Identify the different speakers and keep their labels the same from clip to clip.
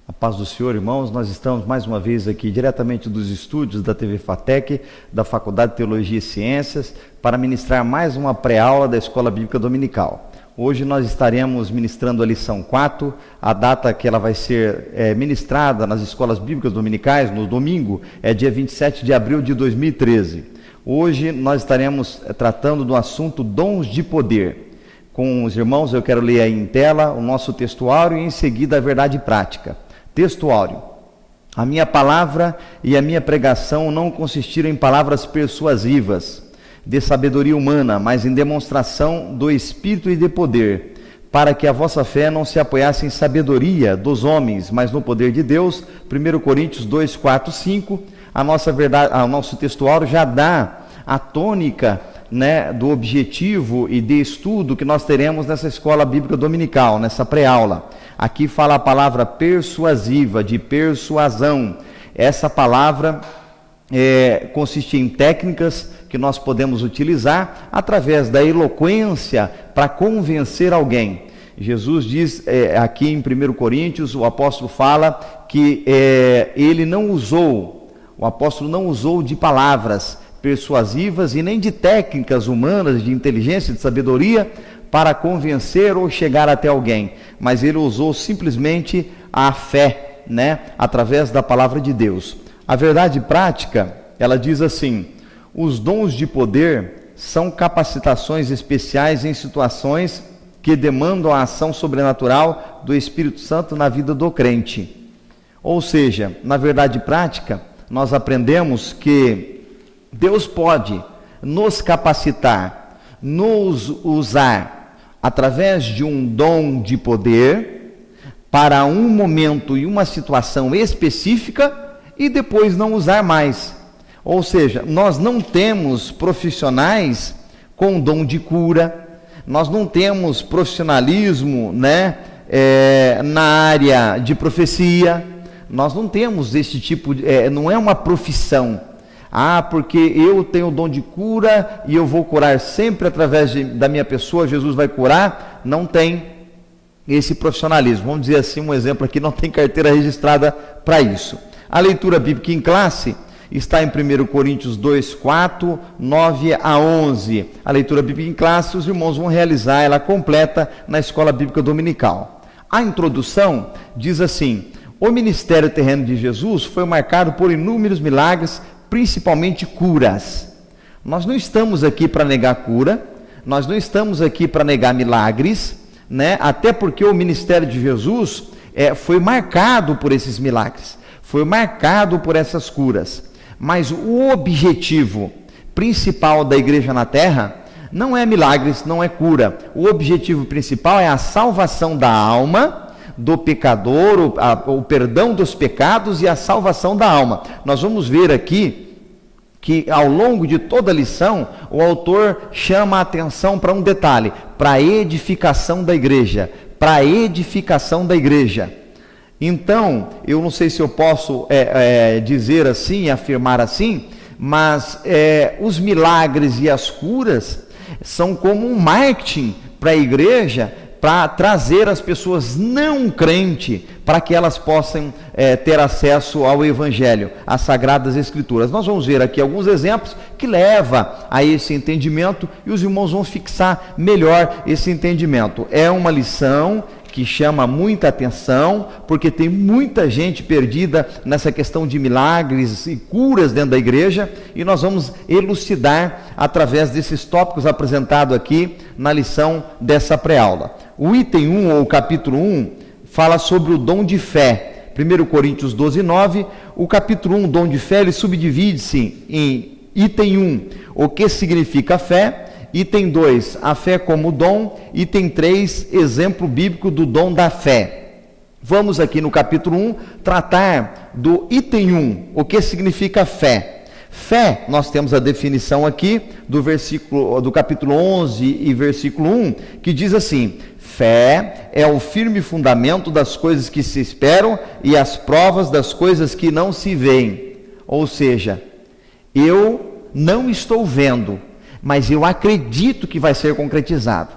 Speaker 1: A paz do Senhor, irmãos. Nós estamos mais uma vez aqui diretamente dos estúdios da TV FATEC, da Faculdade de Teologia e Ciências, para ministrar mais uma pré-aula da Escola Bíblica Dominical. Hoje nós estaremos ministrando a lição 4, a data que ela vai ser ministrada nas escolas bíblicas dominicais, no domingo, é dia 27 de abril de 2013. Hoje nós estaremos tratando do assunto dons de poder. Com os irmãos, eu quero ler aí em tela o nosso textuário e em seguida a verdade prática. Textuário: a minha palavra e a minha pregação não consistiram em palavras persuasivas, de sabedoria humana, mas em demonstração do Espírito e de poder, para que a vossa fé não se apoiasse em sabedoria dos homens, mas no poder de Deus. 1 Coríntios 2, 4, 5. A nossa verdade, o nosso textuário já dá a tônica, do objetivo e de estudo que nós teremos nessa escola bíblica dominical, nessa pré-aula. Aqui fala a palavra persuasiva, de persuasão. Essa palavra consiste em técnicas que nós podemos utilizar através da eloquência para convencer alguém. Jesus diz aqui em 1 Coríntios, o apóstolo fala que o apóstolo não usou de palavras persuasivas e nem de técnicas humanas, de inteligência, de sabedoria, para convencer ou chegar até alguém, mas ele usou simplesmente a fé, através da palavra de Deus. A verdade prática, ela diz assim: os dons de poder são capacitações especiais em situações que demandam a ação sobrenatural do Espírito Santo na vida do crente. Ou seja, na verdade prática, nós aprendemos que Deus pode nos capacitar, nos usar através de um dom de poder para um momento e uma situação específica e depois não usar mais. Ou seja, nós não temos profissionais com dom de cura, nós não temos profissionalismo na área de profecia, nós não temos esse tipo de... não é uma profissão. Porque eu tenho o dom de cura e eu vou curar sempre através da minha pessoa, Jesus vai curar. Não tem esse profissionalismo. Vamos dizer assim, um exemplo aqui, não tem carteira registrada para isso. A leitura bíblica em classe está em 1 Coríntios 2, 4, 9 a 11. A leitura bíblica em classe, os irmãos vão realizar ela completa na Escola Bíblica Dominical. A introdução diz assim: o ministério terreno de Jesus foi marcado por inúmeros milagres, principalmente curas. Nós não estamos aqui para negar cura, nós não estamos aqui para negar milagres, até porque o ministério de Jesus foi marcado por esses milagres, foi marcado por essas curas. Mas o objetivo principal da igreja na terra não é milagres, não é cura. O objetivo principal é a salvação da alma do pecador, o perdão dos pecados e a salvação da alma. Nós vamos ver aqui que ao longo de toda a lição, o autor chama a atenção para um detalhe: para a edificação da igreja, para a edificação da igreja. Então, eu não sei se eu posso dizer assim, afirmar assim, mas os milagres e as curas são como um marketing para a igreja, para trazer as pessoas não crentes, para que elas possam ter acesso ao Evangelho, às Sagradas Escrituras. Nós vamos ver aqui alguns exemplos que levam a esse entendimento e os irmãos vão fixar melhor esse entendimento. É uma lição que chama muita atenção, porque tem muita gente perdida nessa questão de milagres e curas dentro da igreja, e nós vamos elucidar através desses tópicos apresentados aqui na lição dessa pré-aula. O item 1, ou capítulo 1, fala sobre o dom de fé. 1 Coríntios 12, 9, o capítulo 1, dom de fé, ele subdivide-se em item 1, o que significa fé; item 2, a fé como dom; item 3, exemplo bíblico do dom da fé. Vamos aqui no capítulo 1 tratar do item 1, o que significa fé. Fé, nós temos a definição aqui do capítulo 11 e versículo 1, que diz assim: fé é o firme fundamento das coisas que se esperam e as provas das coisas que não se veem. Ou seja, eu não estou vendo, mas eu acredito que vai ser concretizado.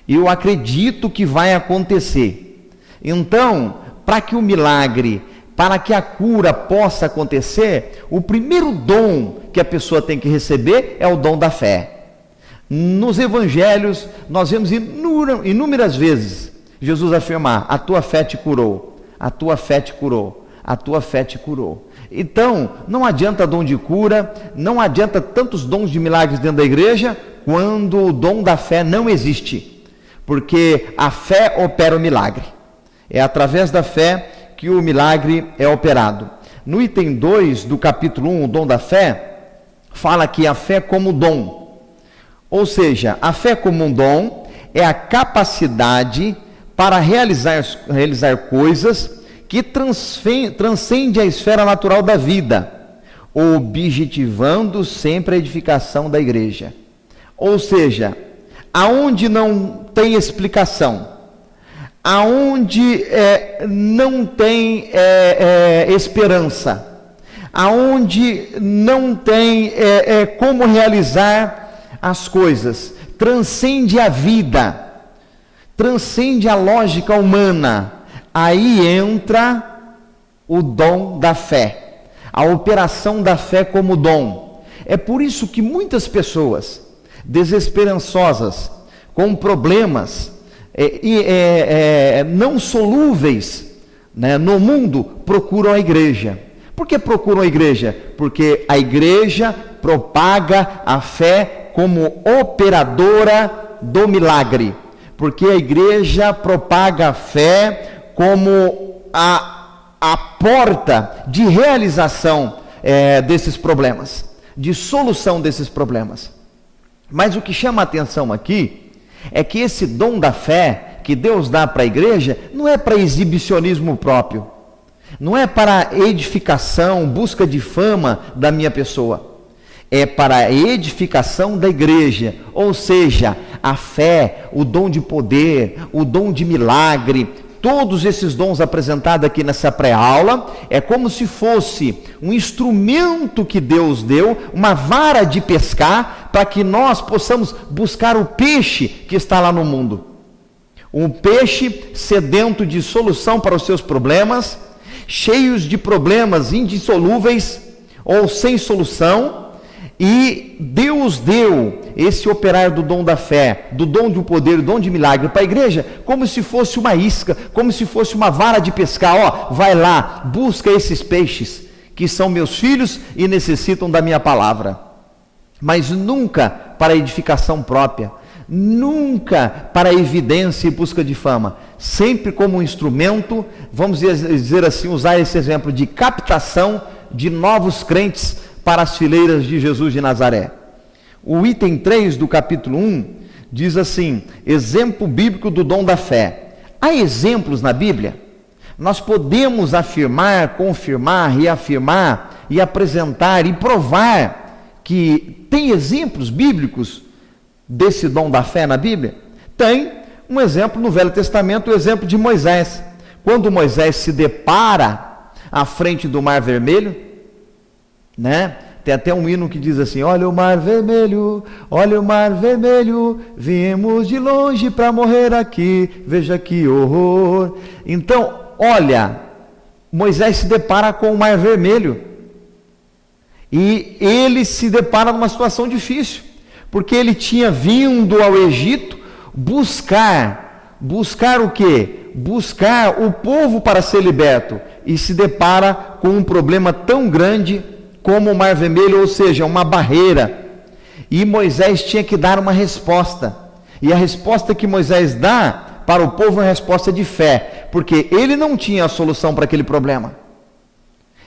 Speaker 1: Eu acredito que vai acontecer. Então, para que o milagre, para que a cura possa acontecer, o primeiro dom que a pessoa tem que receber é o dom da fé. Nos evangelhos, nós vemos inúmeras vezes Jesus afirmar: a tua fé te curou, a tua fé te curou, a tua fé te curou. Então, não adianta dom de cura, não adianta tantos dons de milagres dentro da igreja, quando o dom da fé não existe, porque a fé opera o milagre. É através da fé que o milagre é operado. No item 2 do capítulo 1, o dom da fé, fala que a fé como dom. Ou seja, a fé como um dom é a capacidade para realizar coisas que transcende a esfera natural da vida, objetivando sempre a edificação da igreja. Ou seja, aonde não tem explicação, aonde não tem esperança, aonde não tem como realizar as coisas, transcende a vida, transcende a lógica humana, aí entra o dom da fé, a operação da fé como dom. É por isso que muitas pessoas desesperançosas, com problemas não solúveis, né, no mundo, procuram a igreja. Por que procuram a igreja? Porque a igreja propaga a fé como operadora do milagre, porque a igreja propaga a fé como a porta de realização desses problemas, de solução desses problemas. Mas o que chama a atenção aqui é que esse dom da fé que Deus dá para a igreja não é para exibicionismo próprio, não é para edificação, busca de fama da minha pessoa. É para a edificação da igreja, ou seja, a fé, o dom de poder, o dom de milagre, todos esses dons apresentados aqui nessa pré-aula, é como se fosse um instrumento que Deus deu, uma vara de pescar, para que nós possamos buscar o peixe que está lá no mundo. Um peixe sedento de solução para os seus problemas, cheios de problemas indissolúveis ou sem solução. E Deus deu esse operar do dom da fé, do dom do poder, do dom de milagre para a igreja, como se fosse uma isca, como se fosse uma vara de pescar. Ó, vai lá, busca esses peixes, que são meus filhos e necessitam da minha palavra. Mas nunca para edificação própria, nunca para evidência e busca de fama, sempre como um instrumento, vamos dizer assim, usar esse exemplo de captação de novos crentes para as fileiras de Jesus de Nazaré. O item 3 do capítulo 1 diz assim: exemplo bíblico do dom da fé. Há exemplos na Bíblia? Nós podemos afirmar, confirmar, reafirmar e apresentar e provar que tem exemplos bíblicos desse dom da fé na Bíblia? Tem um exemplo no Velho Testamento, o exemplo de Moisés. Quando Moisés se depara à frente do Mar Vermelho, né? Tem até um hino que diz assim: olha o mar vermelho, viemos de longe para morrer aqui, veja que horror. Então, olha, Moisés se depara com o mar vermelho, e ele se depara numa situação difícil, porque ele tinha vindo ao Egito buscar o quê? Buscar o povo para ser liberto, e se depara com um problema tão grande como o Mar Vermelho, ou seja, uma barreira. E Moisés tinha que dar uma resposta. E a resposta que Moisés dá para o povo é uma resposta de fé, porque ele não tinha a solução para aquele problema.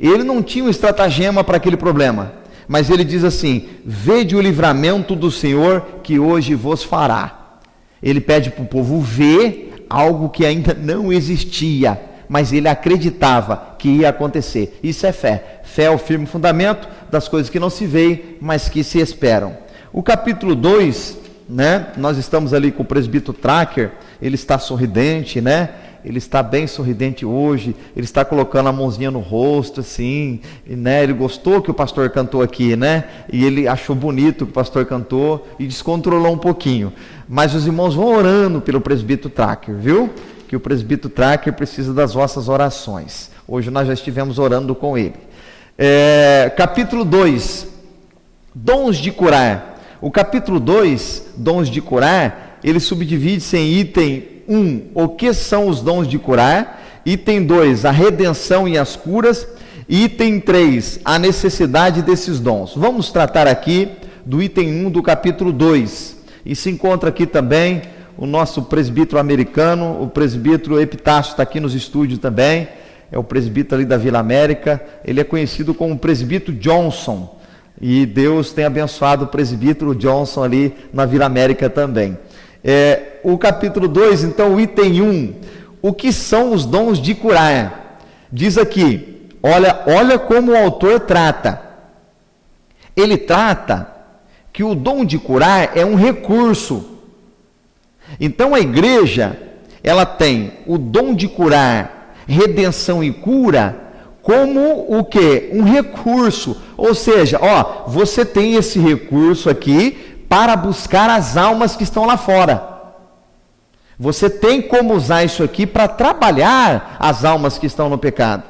Speaker 1: Ele não tinha um estratagema para aquele problema. Mas ele diz assim: vede o livramento do Senhor que hoje vos fará. Ele pede para o povo ver algo que ainda não existia, mas ele acreditava que ia acontecer. Isso é fé. Fé é o firme fundamento das coisas que não se veem, mas que se esperam. O capítulo 2, né? Nós estamos ali com o presbítero Tracker, ele está sorridente, né? Ele está bem sorridente hoje, ele está colocando a mãozinha no rosto, assim, né? Ele gostou que o pastor cantou aqui, né? E ele achou bonito que o pastor cantou e descontrolou um pouquinho. Mas os irmãos vão orando pelo presbítero Tracker, viu? Que que o presbítero Tracker precisa das vossas orações. Hoje nós já estivemos orando com ele. Capítulo 2, dons de curar. O capítulo 2, dons de curar, ele subdivide-se em item 1, o que são os dons de curar, item 2, a redenção e as curas, item 3, a necessidade desses dons. Vamos tratar aqui do item 1 do capítulo 2, e se encontra aqui também o nosso presbítero americano, o presbítero Epitácio está aqui nos estúdios também, é o presbítero ali da Vila América, ele é conhecido como presbítero Johnson, e Deus tem abençoado o presbítero Johnson ali na Vila América também. O capítulo 2, então, o item 1, o que são os dons de curar? Diz aqui, olha como o autor trata. Ele trata que o dom de curar é um recurso. Então a igreja, ela tem o dom de curar, redenção e cura, como o quê? Um recurso. Ou seja, você tem esse recurso aqui para buscar as almas que estão lá fora. Você tem como usar isso aqui para trabalhar as almas que estão no pecado.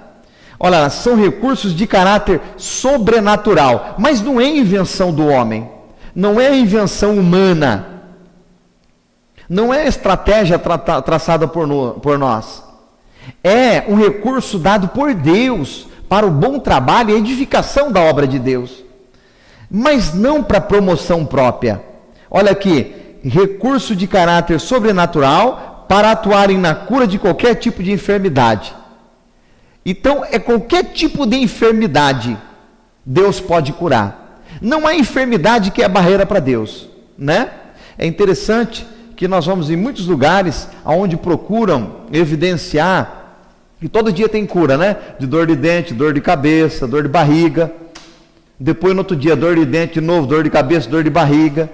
Speaker 1: Olha, são recursos de caráter sobrenatural, mas não é invenção do homem, não é invenção humana, não é estratégia traçada por nós. É um recurso dado por Deus para o bom trabalho e edificação da obra de Deus, mas não para promoção própria. Olha aqui, recurso de caráter sobrenatural para atuarem na cura de qualquer tipo de enfermidade. Então, qualquer tipo de enfermidade Deus pode curar. Não há enfermidade que é barreira para Deus, né? É interessante que nós vamos em muitos lugares onde procuram evidenciar que todo dia tem cura, né? De dor de dente, dor de cabeça, dor de barriga. Depois no outro dia dor de dente de novo, dor de cabeça, dor de barriga.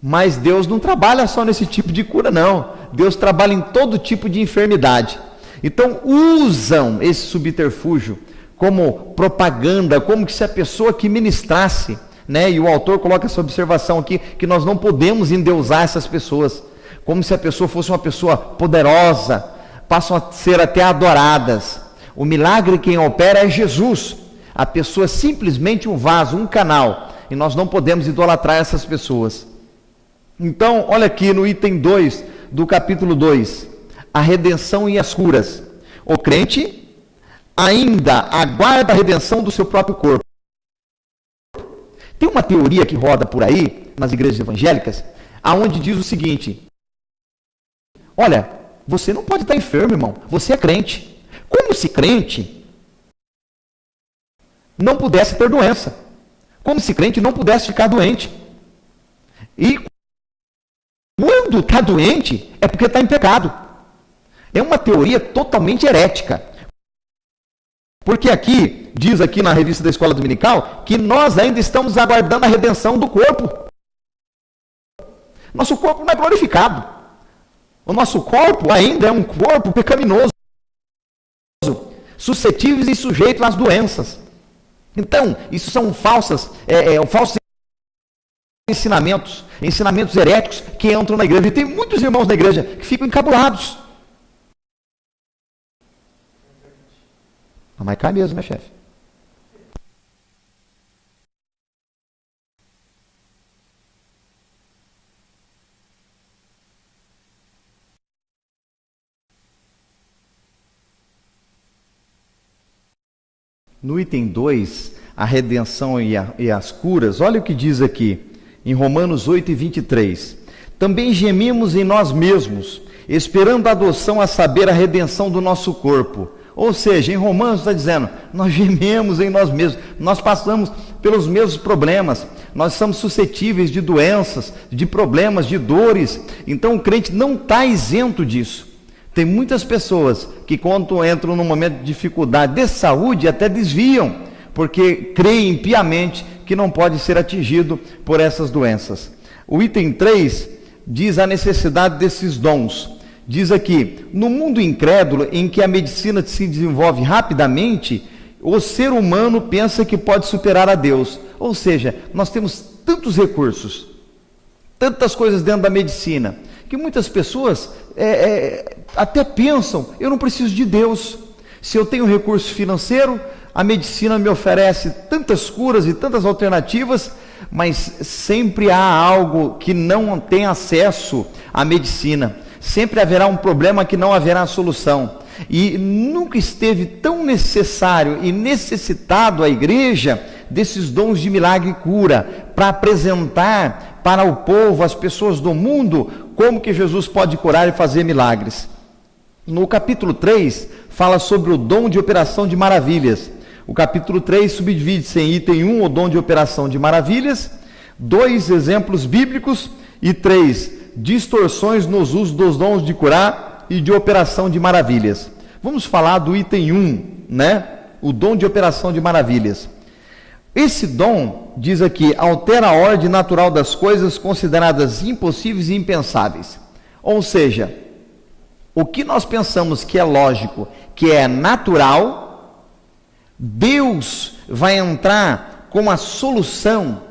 Speaker 1: Mas Deus não trabalha só nesse tipo de cura, não. Deus trabalha em todo tipo de enfermidade. Então usam esse subterfúgio como propaganda, como que se a pessoa que ministrasse, né? E o autor coloca essa observação aqui, que nós não podemos endeusar essas pessoas, como se a pessoa fosse uma pessoa poderosa, passam a ser até adoradas. O milagre quem opera é Jesus, a pessoa é simplesmente um vaso, um canal, e nós não podemos idolatrar essas pessoas. Então, olha aqui no item 2 do capítulo 2, a redenção e as curas. O crente ainda aguarda a redenção do seu próprio corpo. Tem uma teoria que roda por aí, nas igrejas evangélicas, aonde diz o seguinte: olha, você não pode estar enfermo, irmão, você é crente. Como se crente não pudesse ter doença. Como se crente não pudesse ficar doente. E quando está doente, é porque está em pecado. É uma teoria totalmente herética. Porque aqui, diz aqui na revista da Escola Dominical, que nós ainda estamos aguardando a redenção do corpo. Nosso corpo não é glorificado. O nosso corpo ainda é um corpo pecaminoso, suscetíveis e sujeitos às doenças. Então, isso são falsos ensinamentos heréticos que entram na igreja. E tem muitos irmãos da igreja que ficam encabulados. Mas cai mesmo, né, chefe? No item 2, a redenção e as curas, olha o que diz aqui, em Romanos 8:23. Também gemimos em nós mesmos, esperando a adoção, a saber, a redenção do nosso corpo. Ou seja, em Romanos está dizendo, nós gememos em nós mesmos, nós passamos pelos mesmos problemas, nós somos suscetíveis de doenças, de problemas, de dores. Então o crente não está isento disso. Tem muitas pessoas que quando entram num momento de dificuldade de saúde até desviam, porque creem piamente que não pode ser atingido por essas doenças. O item 3 diz a necessidade desses dons. Diz aqui, no mundo incrédulo em que a medicina se desenvolve rapidamente, o ser humano pensa que pode superar a Deus. Ou seja, nós temos tantos recursos, tantas coisas dentro da medicina, que muitas pessoas até pensam, eu não preciso de Deus. Se eu tenho recurso financeiro, a medicina me oferece tantas curas e tantas alternativas, mas sempre há algo que não tem acesso à medicina. Sempre haverá um problema que não haverá solução. E nunca esteve tão necessário e necessitado a igreja desses dons de milagre e cura, para apresentar para o povo, as pessoas do mundo, como que Jesus pode curar e fazer milagres. No capítulo 3, fala sobre o dom de operação de maravilhas. O capítulo 3 subdivide-se em item 1, o dom de operação de maravilhas, 2 exemplos bíblicos e 3 distorções nos usos dos dons de curar e de operação de maravilhas. Vamos falar do item 1, né? O dom de operação de maravilhas. Esse dom, diz aqui, altera a ordem natural das coisas consideradas impossíveis e impensáveis. Ou seja, o que nós pensamos que é lógico, que é natural, Deus vai entrar com a solução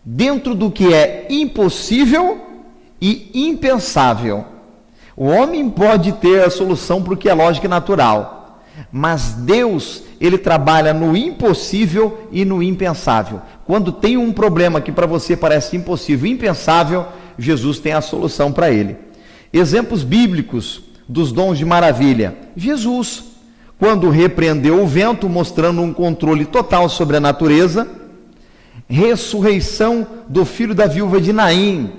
Speaker 1: dentro do que é impossível e impensável. O homem pode ter a solução para o que é lógico e natural, mas Deus, ele trabalha no impossível e no impensável. Quando tem um problema que para você parece impossível e impensável, Jesus tem a solução para ele. Exemplos bíblicos dos dons de maravilha. Jesus, quando repreendeu o vento, mostrando um controle total sobre a natureza. Ressurreição do filho da viúva de Naim,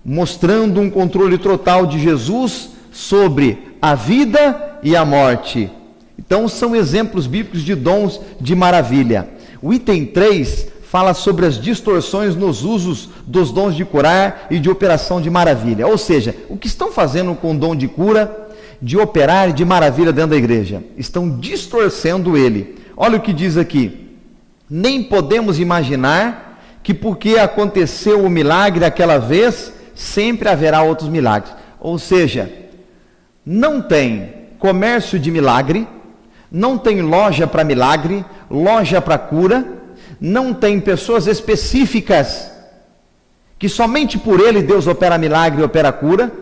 Speaker 1: mostrando um controle total de Jesus sobre a vida e a morte. Então são exemplos bíblicos de dons de maravilha. O item 3 fala sobre as distorções nos usos dos dons de curar e de operação de maravilha. Ou seja, o que estão fazendo com o dom de cura, de operar e de maravilha dentro da igreja? Estão distorcendo ele. Olha o que diz aqui: nem podemos imaginar que porque aconteceu o milagre aquela vez, sempre haverá outros milagres. Ou seja, não tem comércio de milagre, não tem loja para milagre, loja para cura, não tem pessoas específicas que somente por ele Deus opera milagre e opera cura,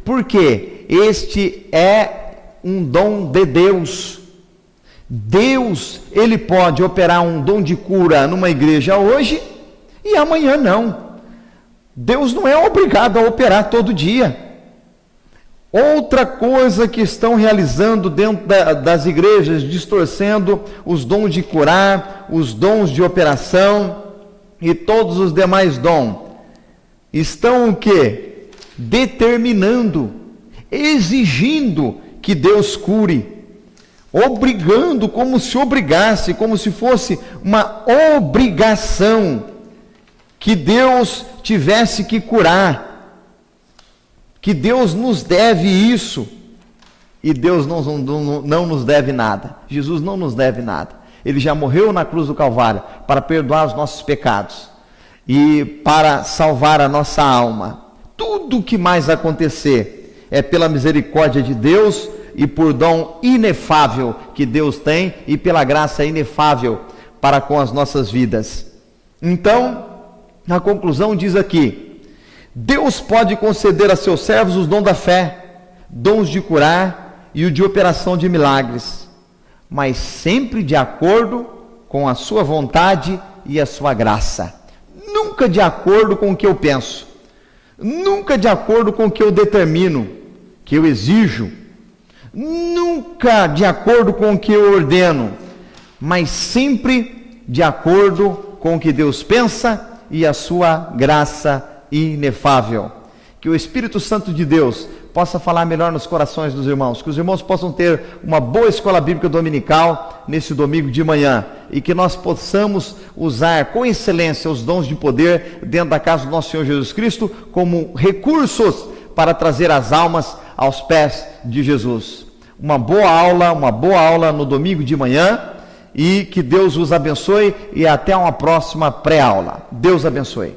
Speaker 1: porque este é um dom de Deus. Deus, ele pode operar um dom de cura numa igreja hoje e amanhã não. Deus não é obrigado a operar todo dia. Outra coisa que estão realizando dentro das igrejas, distorcendo os dons de curar, os dons de operação e todos os demais dons, estão o quê? Determinando, exigindo que Deus cure, obrigando, como se obrigasse, como se fosse uma obrigação que Deus tivesse que curar, que Deus nos deve isso, e Deus não nos deve nada. Jesus não nos deve nada. Ele já morreu na cruz do Calvário para perdoar os nossos pecados e para salvar a nossa alma. Tudo o que mais acontecer é pela misericórdia de Deus e por dom inefável que Deus tem e pela graça inefável para com as nossas vidas. Então, na conclusão diz aqui: Deus pode conceder a seus servos os dons da fé, dons de curar e o de operação de milagres, mas sempre de acordo com a sua vontade e a sua graça. Nunca de acordo com o que eu penso, nunca de acordo com o que eu determino, que eu exijo, nunca de acordo com o que eu ordeno, mas sempre de acordo com o que Deus pensa e a sua graça inefável. Que o Espírito Santo de Deus possa falar melhor nos corações dos irmãos, que os irmãos possam ter uma boa escola bíblica dominical nesse domingo de manhã, e que nós possamos usar com excelência os dons de poder dentro da casa do nosso Senhor Jesus Cristo como recursos para trazer as almas aos pés de Jesus. Uma boa aula no domingo de manhã, e que Deus os abençoe, e até uma próxima pré-aula. Deus abençoe.